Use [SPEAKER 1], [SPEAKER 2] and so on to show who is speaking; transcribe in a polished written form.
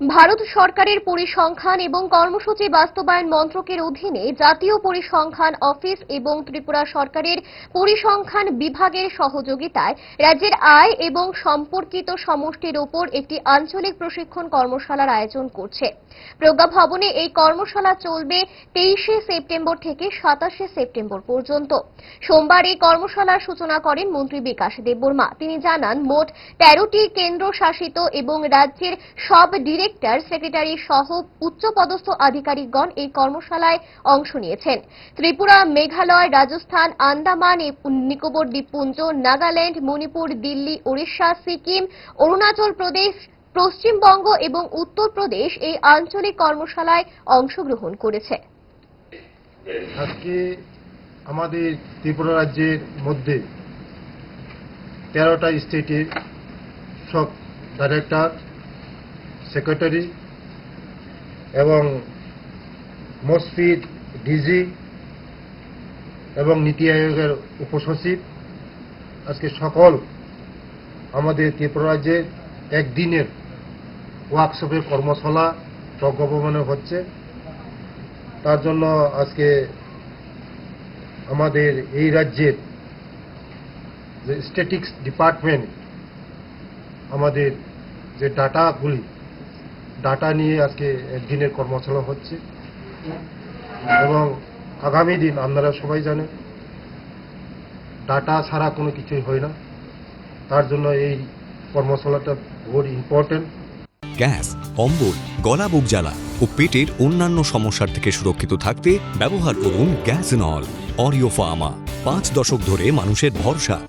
[SPEAKER 1] ভারত সরকারের পরিসংখ্যান এবং কর্মসূচি বাস্তবায়ন মন্ত্রকের অধীনে জাতীয় পরিসংখ্যান অফিস এবং ত্রিপুরা সরকারের পরিসংখ্যান বিভাগের সহযোগিতায় রাজ্যের আয় এবং সম্পর্কিত সমষ্টির উপর একটি আঞ্চলিক প্রশিক্ষণ কর্মশালার আয়োজন করছে। প্রজ্ঞা ভবনে এই কর্মশালা চলবে 23শে সেপ্টেম্বর থেকে 27শে সেপ্টেম্বর পর্যন্ত। সোমবার এই কর্মশালার সূচনা করেন মন্ত্রী বিকাশ দেববর্মা। তিনি জানান, মোট 13টি কেন্দ্রশাসিত এবং রাজ্যের সব ডিরেক্টর সেক্রেটারি সহ উচ্চপদস্থ আধিকারিকগণ এই কর্মশালায় অংশ নিয়েছেন। ত্রিপুরা, মেঘালয়, রাজস্থান, আন্দামান নিকোবর দ্বীপপুঞ্জ, নাগাল্যান্ড, মণিপুর, দিল্লি, ওড়িশা, সিকিম, অরুণাচল প্রদেশ, পশ্চিমবঙ্গ এবং উত্তরপ্রদেশ এই আঞ্চলিক কর্মশালায় অংশগ্রহণ করেছে।
[SPEAKER 2] আজকে আমাদের ত্রিপুরা রাজ্যের মধ্যে 13টা স্টেটের সব ডাইরেক্টর, সেক্রেটারি এবং মোস্টফিড, ডিজি এবং নীতি আয়োগের উপসচিব আজকে সকল আমাদের ত্রিপুরা রাজ্যের একদিনের ওয়ার্কশপের কর্মশালা প্রজ্ঞা ভবনে হচ্ছে। তার জন্য আজকে আমাদের এই রাজ্যের যে স্ট্যাটিস্টিক্স ডিপার্টমেন্ট আমাদের যে ডাটা নিয়ে আজকে একদিনের কর্মশালা হচ্ছে এবং আগামী দিন আপনারা সবাই জানেন ডাটা ছাড়া কোনো কিছুই হয় না। তার জন্য এই কর্মশালাটা বহুত ইম্পর্টেন্ট।
[SPEAKER 3] গ্যাস, অম্বল, গলা বুক জ্বালা ও পেটের অন্যান্য সমস্যার থেকে সুরক্ষিত থাকতে ব্যবহার করুন গ্যাসনল। অরিও ফার্মা, 5 দশক ধরে মানুষের ভরসা।